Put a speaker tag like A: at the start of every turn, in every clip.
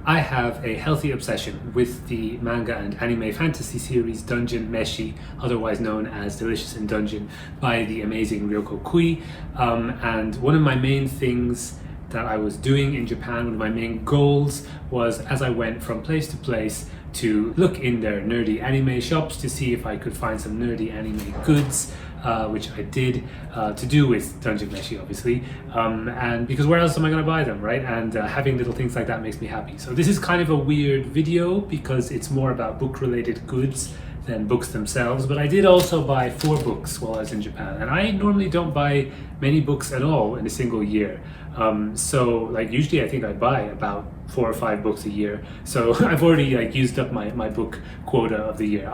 A: I have a healthy obsession with the manga and anime fantasy series Dungeon Meshi, otherwise known as Delicious in Dungeon, by the amazing Ryoko Kui. And one of my main things that I was doing in Japan, one of my main goals was, as I went from place to place, to look in their nerdy anime shops to see if I could find some nerdy anime goods, which I did, to do with Dungeon Meshi, obviously, and because where else am I going to buy them, right? And having little things like that makes me happy. So this is kind of a weird video because it's more about book-related goods than books themselves, but I did also buy 4 books while I was in Japan, and I normally don't buy many books at all in a single year. So like usually I think I buy about 4 or 5 books a year. So I've already like used up my book quota of the year.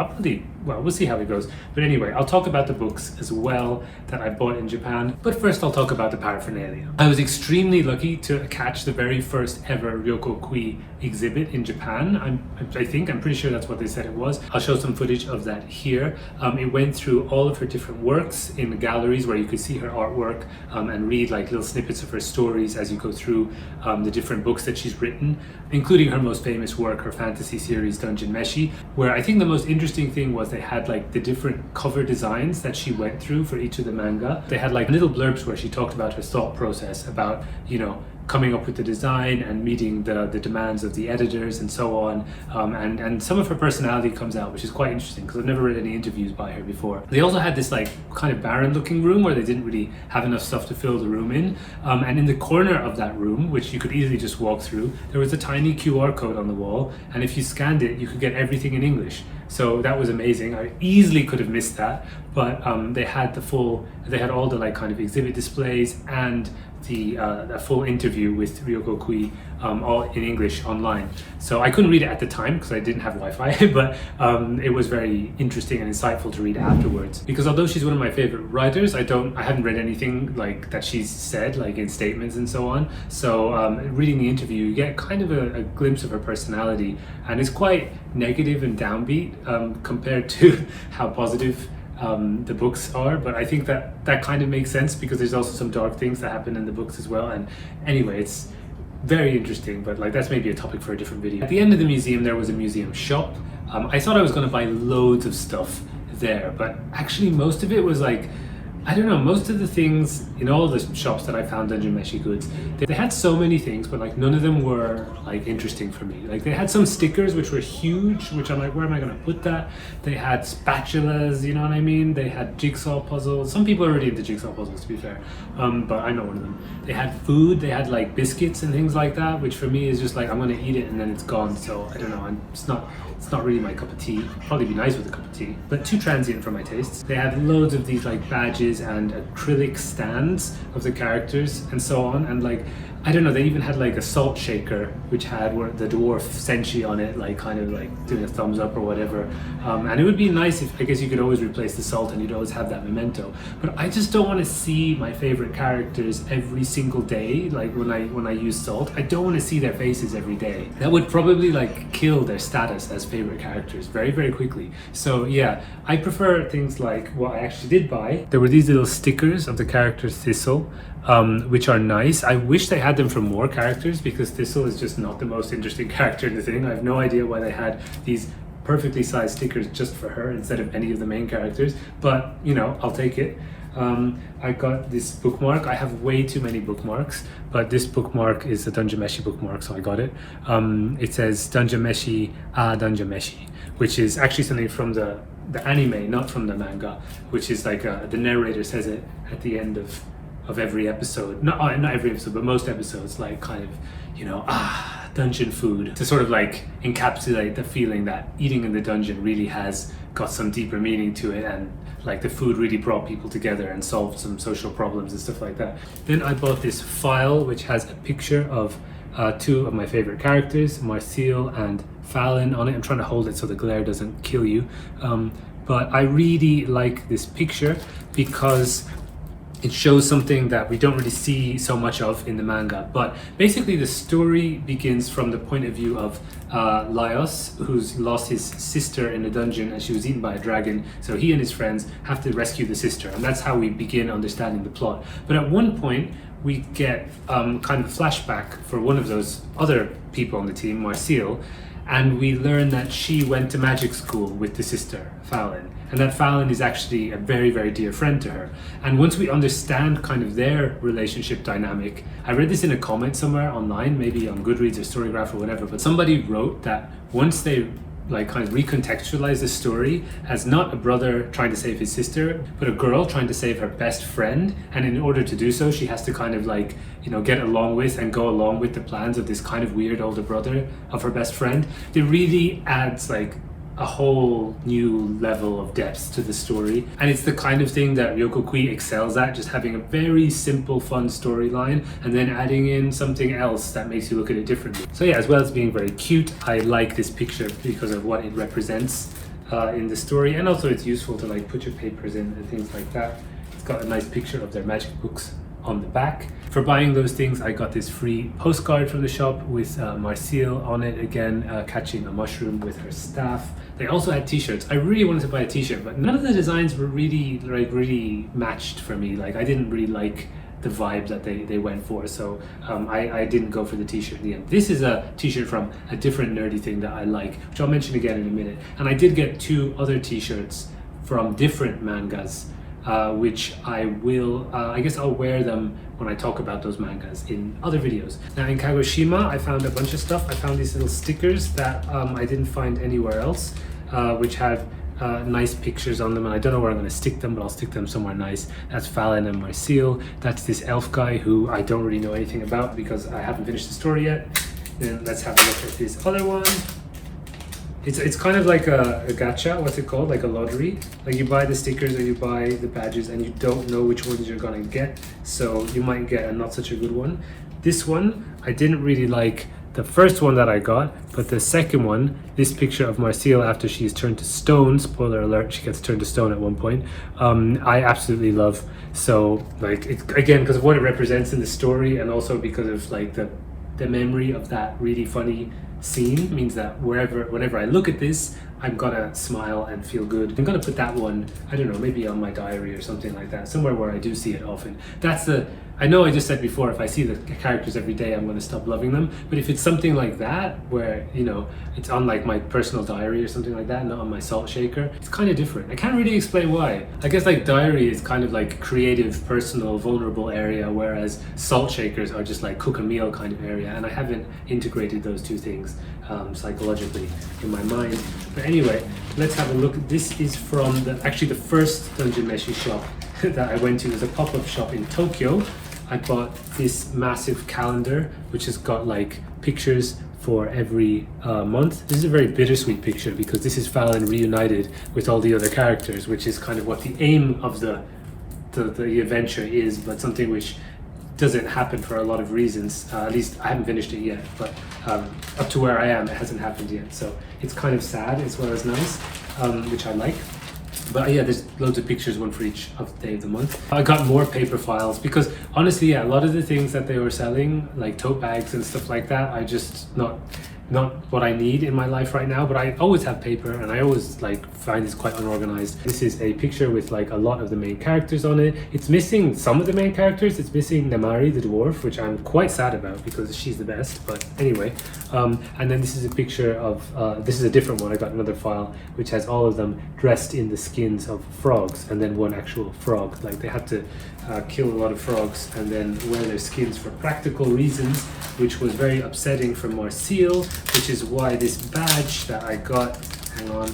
A: We'll see how it goes. But anyway, I'll talk about the books as well that I bought in Japan. But first I'll talk about the paraphernalia. I was extremely lucky to catch the very first ever Ryoko Kui exhibit in Japan. I'm pretty sure that's what they said it was. I'll show some footage of that here. It went through all of her different works in the galleries where you could see her artwork and read like little snippets of her stories as you go through the different books that she's written, including her most famous work, her fantasy series Dungeon Meshi, where I think the most interesting thing was they had like the different cover designs that she went through for each of the manga. They had like little blurbs where she talked about her thought process about, coming up with the design and meeting the demands of the editors and so on, and some of her personality comes out, which is quite interesting because I've never read any interviews by her before. They also had this like kind of barren looking room where they didn't really have enough stuff to fill the room in, and in the corner of that room, which you could easily just walk through, there was a tiny QR code on the wall, and if you scanned it you could get everything in English. So that was amazing. I easily could have missed that, but they had all the like kind of exhibit displays and a full interview with Ryoko Kui, all in English online. So I couldn't read it at the time because I didn't have Wi-Fi, but it was very interesting and insightful to read afterwards. Because although she's one of my favorite writers, I haven't read anything like that she's said, like in statements and so on. So reading the interview, you get kind of a glimpse of her personality, and it's quite negative and downbeat compared to how positive the books are, but I think that kind of makes sense because there's also some dark things that happen in the books as well. And anyway, it's very interesting, but like that's maybe a topic for a different video. At the end of the museum there was a museum shop. I thought I was going to buy loads of stuff there, but actually most of it was like, I don't know, most of the things in all the shops that I found Dungeon Meshi goods, they had so many things, but like none of them were like interesting for me. Like they had some stickers which were huge, which I'm like, where am I going to put that? They had spatulas, you know what I mean? They had jigsaw puzzles. Some people are already into jigsaw puzzles, to be fair, but I'm not one of them. They had food, they had like biscuits and things like that, which for me is just like, I'm going to eat it and then it's gone. So I don't know, it's not really my cup of tea. Probably be nice with a cup of tea, but too transient for my tastes. They had loads of these like badges and acrylic stands of the characters and so on, and like I don't know, they even had like a salt shaker which had the dwarf Senshi on it, like kind of like doing a thumbs up or whatever, and it would be nice if, I guess you could always replace the salt and you'd always have that memento, but I just don't want to see my favorite characters every single day. Like when I use salt, I don't want to see their faces every day. That would probably like kill their status as favorite characters very, very quickly. So yeah, I prefer things like what I actually did buy. There were these little stickers of the character Thistle, which are nice. I wish they had them for more characters because Thistle is just not the most interesting character in the thing. I have no idea why they had these perfectly sized stickers just for her instead of any of the main characters, but I'll take it. I got this bookmark. I have way too many bookmarks, but this bookmark is a Dungeon Meshi bookmark, so I got it. It says Dungeon Meshi, Dungeon Meshi, which is actually something from the anime, not from the manga, which is like the narrator says it at the end of every episode. Not every episode, but most episodes, like kind of, dungeon food, to sort of like encapsulate the feeling that eating in the dungeon really has got some deeper meaning to it, and like the food really brought people together and solved some social problems and stuff like that. Then I bought this file which has a picture of 2 of my favorite characters, Marcel and Fallon, on it. I'm trying to hold it so the glare doesn't kill you, but I really like this picture because it shows something that we don't really see so much of in the manga. But basically the story begins from the point of view of Laios, who's lost his sister in a dungeon and she was eaten by a dragon, so he and his friends have to rescue the sister, and that's how we begin understanding the plot. But at one point we get kind of a flashback for one of those other people on the team, Marcille, and we learn that she went to magic school with the sister, Fallon, and that Fallon is actually a very, very dear friend to her. And once we understand kind of their relationship dynamic, I read this in a comment somewhere online, maybe on Goodreads or Storygraph or whatever, but somebody wrote that once they like kind of recontextualize the story as not a brother trying to save his sister, but a girl trying to save her best friend, and in order to do so she has to kind of like, you know, get along with and go along with the plans of this kind of weird older brother of her best friend. It really adds like a whole new level of depth to the story, and it's the kind of thing that Ryoko Kui excels at, just having a very simple fun storyline and then adding in something else that makes you look at it differently. So yeah, as well as being very cute, I like this picture because of what it represents in the story, and also it's useful to like put your papers in and things like that. It's got a nice picture of their magic books on the back. For buying those things, I got this free postcard from the shop with Marcille on it, again catching a mushroom with her staff. They also had t-shirts. I really wanted to buy a t-shirt, but none of the designs were really matched for me. Like I didn't really like the vibe that they went for, so I didn't go for the t-shirt in the end. This is a t-shirt from a different nerdy thing that I like, which I'll mention again in a minute. And I did get 2 other t-shirts from different mangas, which I will, I guess I'll wear them when I talk about those mangas in other videos. Now in Kagoshima, I found a bunch of stuff. I found these little stickers that I didn't find anywhere else, which have nice pictures on them, and I don't know where I'm going to stick them, but I'll stick them somewhere nice. That's Fallon and Marcille. That's this elf guy who I don't really know anything about because I haven't finished the story yet. Then let's have a look at this other one. It's kind of like a gacha, what's it called? Like a lottery. Like you buy the stickers or you buy the badges and you don't know which ones you're gonna get. So you might get a not such a good one. This one, I didn't really like the first one that I got, but the second one, this picture of Marcille after she's turned to stone, spoiler alert, she gets turned to stone at one point, I absolutely love. So like, it's, again, because of what it represents in the story, and also because of like the memory of that really funny scene, means that whenever I look at this, I'm gonna smile and feel good. I'm gonna put that one, I don't know, maybe on my diary or something like that, somewhere where I do see it often. That's the, I know I just said before, if I see the characters every day, I'm gonna stop loving them. But if it's something like that, where, you know, it's on like my personal diary or something like that, not on my salt shaker, it's kind of different. I can't really explain why. I guess like diary is kind of like creative, personal, vulnerable area, whereas salt shakers are just like cook a meal kind of area. And I haven't integrated those two things psychologically in my mind. But anyway, let's have a look. This is from actually the first Dungeon Meshi shop that I went to. It was a pop-up shop in Tokyo. I bought this massive calendar which has got like pictures for every month. This is a very bittersweet picture because this is Fallon reunited with all the other characters, which is kind of what the aim of the adventure is, but something which doesn't happen for a lot of reasons. At least I haven't finished it yet, but up to where I am, it hasn't happened yet. So it's kind of sad as well as nice, which I like. But yeah, there's loads of pictures, one for each of the day of the month. I got more paper files because honestly, yeah, a lot of the things that they were selling, like tote bags and stuff like that, I just not what I need in my life right now. But I always have paper, and I always like find this quite unorganized. This is a picture with like a lot of the main characters on it. It's missing some of the main characters. It's missing Namari the dwarf, which I'm quite sad about because she's the best. But anyway, and then this is a picture of this is a different one. I got another file which has all of them dressed in the skins of frogs, and then one actual frog. Like they had to kill a lot of frogs and then wear their skins for practical reasons, which was very upsetting for Marcille, which is why this badge that I got, hang on,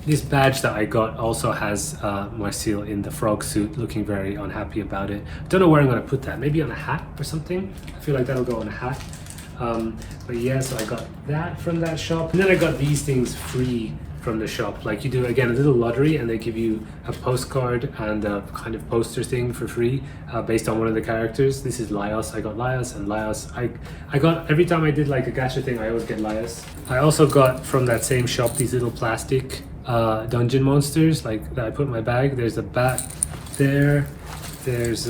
A: this badge that I got also has Marcille in the frog suit looking very unhappy about it. I don't know where I'm going to put that, maybe on a hat or something. I feel like that'll go on a hat. But yeah, so I got that from that shop, and then I got these things free from the shop. Like you do again a little lottery, and they give you a postcard and a kind of poster thing for free based on one of the characters. This is Laios. I got Laios, and Laios I got every time I did like a gacha thing, I always get Laios. I also got from that same shop these little plastic dungeon monsters like that I put in my bag. There's a bat there. There's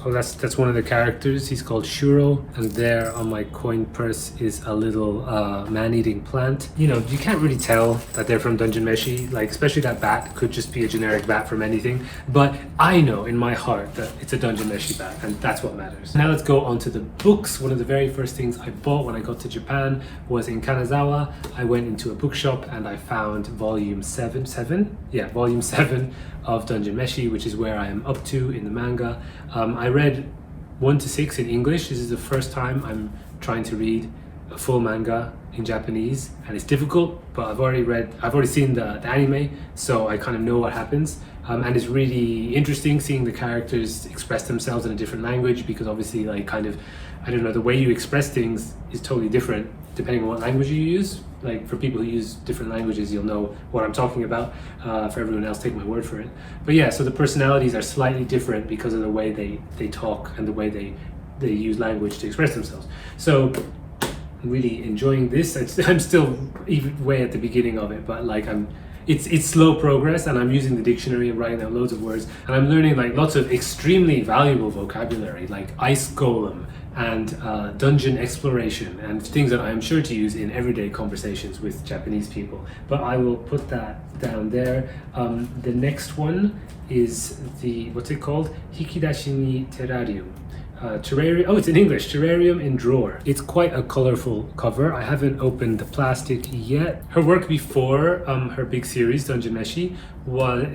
A: Oh, that's one of the characters. He's called Shuro, and there on my coin purse is a little man-eating plant. You know, you can't really tell that they're from Dungeon Meshi, like especially that bat could just be a generic bat from anything, but I know in my heart that it's a Dungeon Meshi bat, and that's what matters. Now let's go on to the books. One of the very first things I bought when I got to Japan was in Kanazawa. I went into a bookshop and I found volume 7 of Dungeon Meshi, which is where I am up to in the manga. I read 1 to 6 in English. This is the first time I'm trying to read a full manga in Japanese, and it's difficult, but I've already seen the anime, so I kind of know what happens. And it's really interesting seeing the characters express themselves in a different language, because obviously like kind of, I don't know, the way you express things is totally different depending on what language you use. Like for people who use different languages, you'll know what I'm talking about. For everyone else, take my word for it. But yeah, so the personalities are slightly different because of the way they talk and the way they use language to express themselves. So I'm really enjoying this. I'm still even way at the beginning of it, but like it's slow progress, and I'm using the dictionary and writing out loads of words, and I'm learning like lots of extremely valuable vocabulary like ice golem and dungeon exploration and things that I am sure to use in everyday conversations with Japanese people. But I will put that down there. The next one is the, what's it called? Hikidashi ni Terrarium. Terrarium, oh, it's in English, Terrarium in Drawer. It's quite a colorful cover. I haven't opened the plastic yet. Her work before her big series, Dungeon Meshi,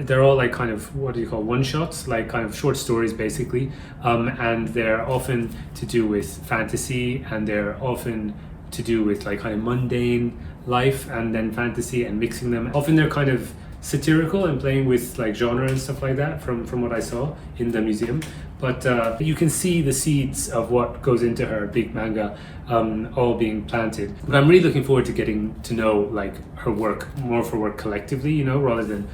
A: they're all like kind of, what do you call, one-shots, like kind of short stories basically. And they're often to do with fantasy, and they're often to do with like kind of mundane life and then fantasy and mixing them. Often they're kind of satirical and playing with like genre and stuff like that from what I saw in the museum. But you can see the seeds of what goes into her big manga all being planted. But I'm really looking forward to getting to know like her work, more of her work collectively, you know, rather than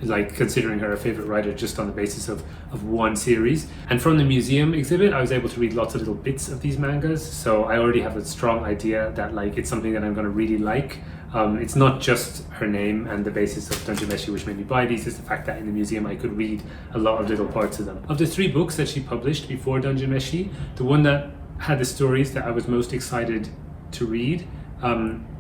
A: like considering her a favorite writer just on the basis of one series. And from the museum exhibit, I was able to read lots of little bits of these mangas, so I already have a strong idea that like it's something that I'm going to really like. It's not just her name and the basis of Dungeon Meshi which made me buy these, it's the fact that in the museum I could read a lot of little parts of them. Of the 3 books that she published before Dungeon Meshi, the one that had the stories that I was most excited to read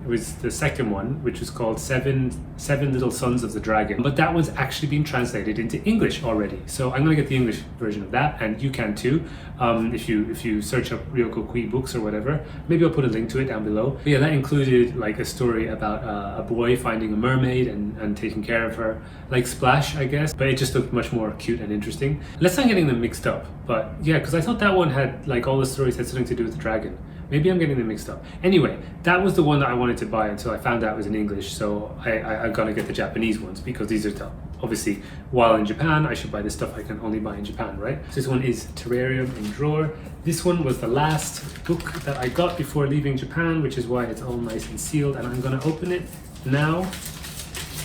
A: was the second one, which was called Seven Little Sons of the Dragon. But that one's actually been translated into English already. So I'm gonna get the English version of that, and you can too. If you search up Ryoko Kui books or whatever, maybe I'll put a link to it down below. But yeah, that included like a story about a boy finding a mermaid and taking care of her, like Splash, I guess. But it just looked much more cute and interesting. Let's not getting them mixed up. But yeah, because I thought that one had like all the stories had something to do with the dragon. Maybe I'm getting them mixed up. Anyway, that was the one that I wanted to buy until I found out it was in English, so I gotta get the Japanese ones because these are tough. Obviously, while in Japan, I should buy the stuff I can only buy in Japan, right? So this one is Terrarium in Drawer. This one was the last book that I got before leaving Japan, which is why it's all nice and sealed, and I'm gonna open it now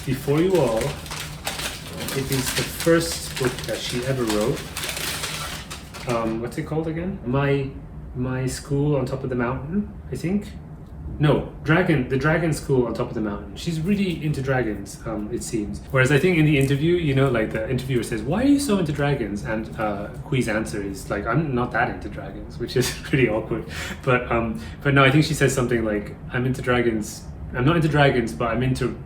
A: before you all. It is the first book that she ever wrote. What's it called again? My School on Top of the Mountain, I think. No, the Dragon School on Top of the Mountain. She's really into dragons, it seems. Whereas I think in the interview, you know, like the interviewer says, "Why are you so into dragons?" And Kui's answer is like, "I'm not that into dragons," which is pretty awkward. But no, I think she says something like, "I'm into dragons. I'm not into dragons, but I'm into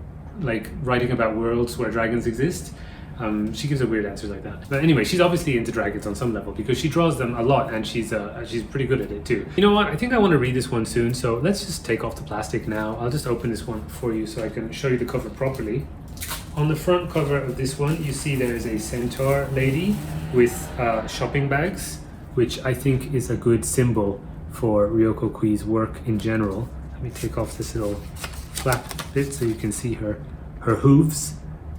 A: like writing about worlds where dragons exist." She gives a weird answers like that. But anyway, she's obviously into dragons on some level because she draws them a lot, and she's pretty good at it too. You know what? I think I want to read this one soon, so let's just take off the plastic now. I'll just open this one for you so I can show you the cover properly. On the front cover of this one, you see there is a centaur lady with shopping bags, which I think is a good symbol for Ryoko Kui's work in general. Let me take off this little flap bit so you can see her hooves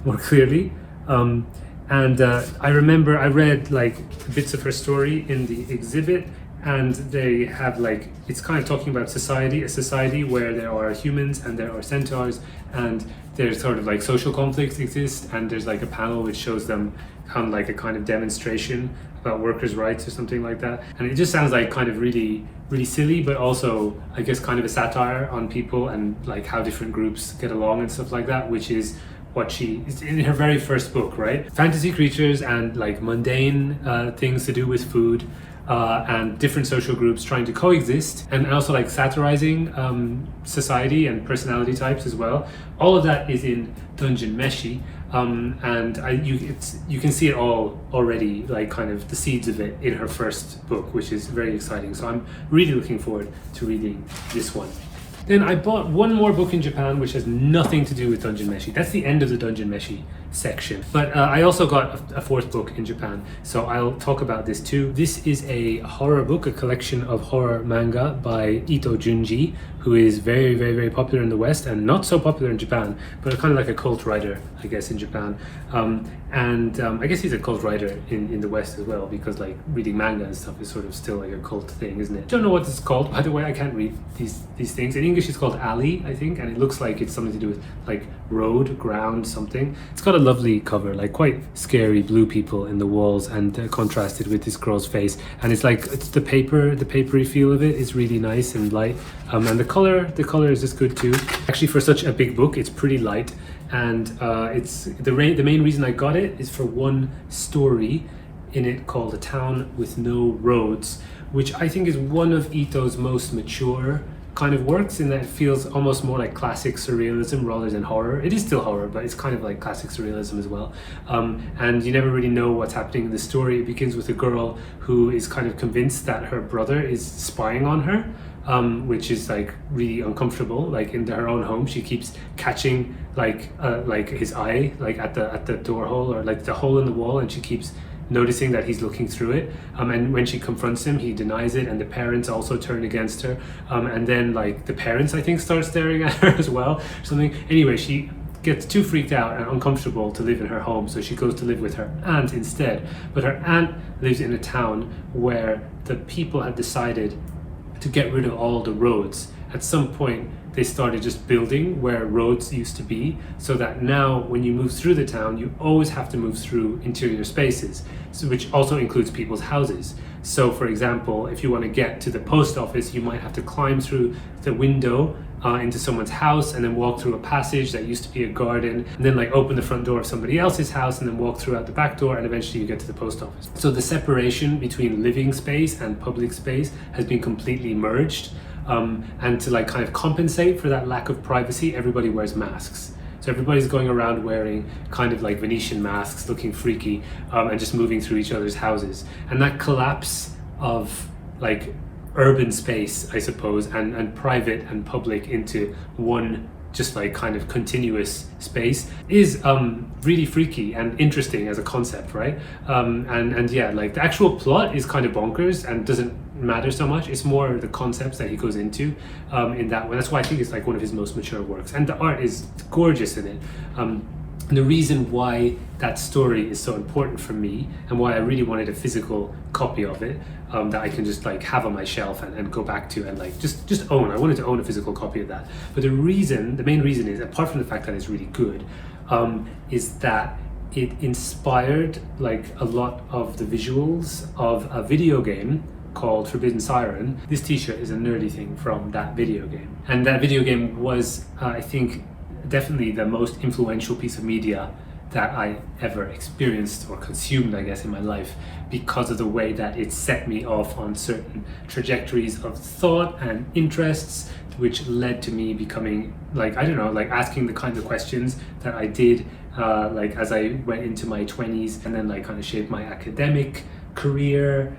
A: more clearly. I remember I read like bits of her story in the exhibit, and they have like, it's kind of talking about a society where there are humans and there are centaurs, and there's sort of like social conflicts exist, and there's like a panel which shows them on like a kind of demonstration about workers' rights or something like that. And it just sounds like kind of really, really silly, but also I guess kind of a satire on people and like how different groups get along and stuff like that, which is what she is in her very first book, right? Fantasy creatures and like mundane things to do with food. and different social groups trying to coexist, and also like satirizing society and personality types as well. All of that is in Dungeon Meshi, and you can see it all already, like kind of the seeds of it in her first book, which is very exciting. So I'm really looking forward to reading this one. Then I bought one more book in Japan which has nothing to do with Dungeon Meshi. That's the end of the Dungeon Meshi section. But I also got a fourth book in Japan, so I'll talk about this too. This is a horror book, a collection of horror manga by Ito Junji, who is very, very, very popular in the West and not so popular in Japan, but kind of like a cult writer, I guess, in Japan. I guess he's a cult writer in the West as well, because like reading manga and stuff is sort of still like a cult thing, isn't it? Don't know what it's called, by the way. I can't read these things. In English it's called alley, I think, and it looks like it's something to do with like road, ground, something. It's got a lovely cover, like quite scary blue people in the walls, and contrasted with this girl's face. And it's like the papery feel of it is really nice and light. And the color is just good too. Actually, for such a big book, it's pretty light. And it's the main reason I got it is for one story in it called A Town with No Roads, which I think is one of Ito's most mature kind of works, in that it feels almost more like classic surrealism rather than horror. It is still horror, but it's kind of like classic surrealism as well. And you never really know what's happening in the story. It begins with a girl who is kind of convinced that her brother is spying on her, which is like really uncomfortable. Like in her own home, she keeps catching like his eye, like at the door hole, or like the hole in the wall, and she keeps noticing that he's looking through it. And when she confronts him, he denies it, and the parents also turn against her. And then like the parents, I think, start staring at her as well, something. Anyway, she gets too freaked out and uncomfortable to live in her home, so she goes to live with her aunt instead. But her aunt lives in a town where the people had decided to get rid of all the roads. At some point, they started just building where roads used to be, so that now when you move through the town, you always have to move through interior spaces, so, which also includes people's houses. So for example, if you want to get to the post office, you might have to climb through the window into someone's house, and then walk through a passage that used to be a garden, and then like open the front door of somebody else's house, and then walk through out the back door, and eventually you get to the post office. So the separation between living space and public space has been completely merged. And to like kind of compensate for that lack of privacy, everybody wears masks. So everybody's going around wearing kind of like Venetian masks, looking freaky, and just moving through each other's houses. And that collapse of like urban space, I suppose, and private and public into one just like kind of continuous space is really freaky and interesting as a concept, right? And yeah, like the actual plot is kind of bonkers and doesn't matter so much. It's more the concepts that he goes into in that one. That's why I think it's like one of his most mature works, and the art is gorgeous in it. The reason why that story is so important for me, and why I really wanted a physical copy of it that I can just like have on my shelf and go back to and like just own. I wanted to own a physical copy of that. But the main reason is, apart from the fact that it's really good, is that it inspired like a lot of the visuals of a video game called Forbidden Siren. This t-shirt is a nerdy thing from that video game. And that video game was, I think, definitely the most influential piece of media that I ever experienced or consumed, I guess, in my life, because of the way that it set me off on certain trajectories of thought and interests, which led to me becoming like, I don't know, like asking the kinds of questions that I did like as I went into my 20s, and then like kind of shaped my academic career.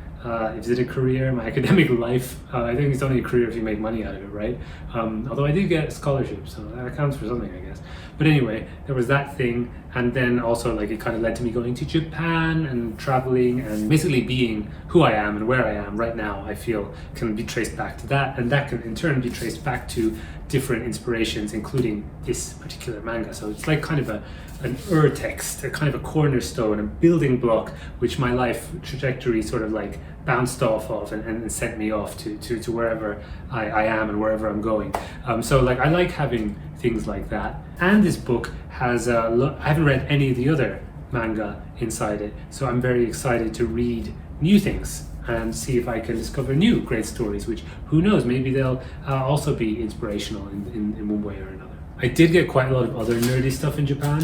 A: Is it a career? My academic life. I think it's only a career if you make money out of it, right? Although I did get a scholarship, so that counts for something, I guess. But anyway, there was that thing, and then also like it kind of led to me going to Japan and traveling, and basically being who I am and where I am right now, I feel can be traced back to that, and that can in turn be traced back to different inspirations, including this particular manga. So it's like kind of an ur-text, a kind of a cornerstone, a building block, which my life trajectory sort of like bounced off of and sent me off to wherever I am and wherever I'm going. So like I like having things like that. And this book has I haven't read any of the other manga inside it, so I'm very excited to read new things and see if I can discover new great stories, which, who knows, maybe they'll also be inspirational in one way or another. I did get quite a lot of other nerdy stuff in Japan,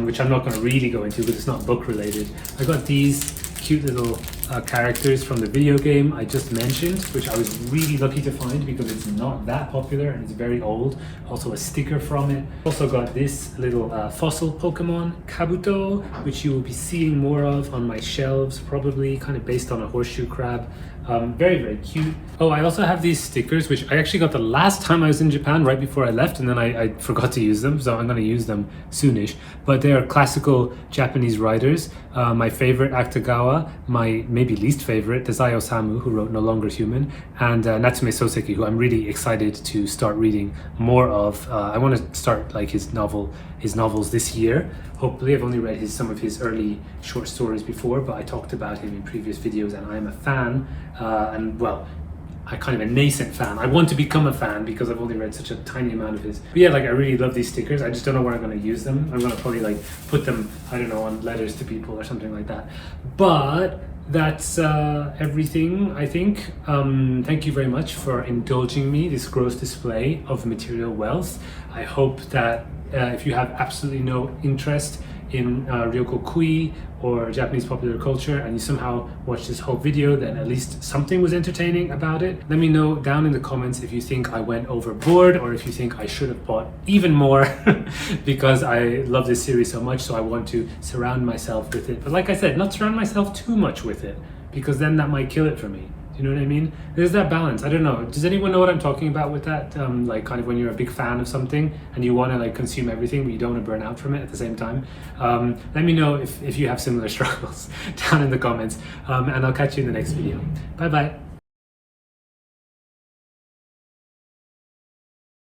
A: which I'm not going to really go into because it's not book related. I got these cute little characters from the video game I just mentioned, which I was really lucky to find because it's not that popular and it's very old. Also a sticker from it. Also got this little fossil Pokemon, Kabuto, which you will be seeing more of on my shelves, probably kind of based on a horseshoe crab. Very, very cute. Oh, I also have these stickers, which I actually got the last time I was in Japan, right before I left, and then I forgot to use them, so I'm going to use them soonish. But they are classical Japanese writers. My favorite, Akutagawa, my maybe least favorite, Dazai Osamu, who wrote No Longer Human, and Natsume Soseki, who I'm really excited to start reading more of. I want to start like his novels this year. Hopefully, I've only read some of his early short stories before, but I talked about him in previous videos, and I'm a fan. And well, I'm kind of a nascent fan. I want to become a fan because I've only read such a tiny amount of his. But yeah, like I really love these stickers. I just don't know where I'm going to use them. I'm going to probably like put them, I don't know, on letters to people or something like that. But that's everything, I think. Thank you very much for indulging me this gross display of material wealth. I hope that if you have absolutely no interest in Ryoko Kui or Japanese popular culture and you somehow watched this whole video, then at least something was entertaining about it. Let me know down in the comments if you think I went overboard or if you think I should have bought even more because I love this series so much, so I want to surround myself with it. But like I said, not surround myself too much with it because then that might kill it for me. You know what I mean? There's that balance. I don't know. Does anyone know what I'm talking about with that? Like kind of when you're a big fan of something and you want to like consume everything, but you don't want to burn out from it at the same time. Let me know if you have similar struggles down in the comments. And I'll catch you in the next video. Bye bye.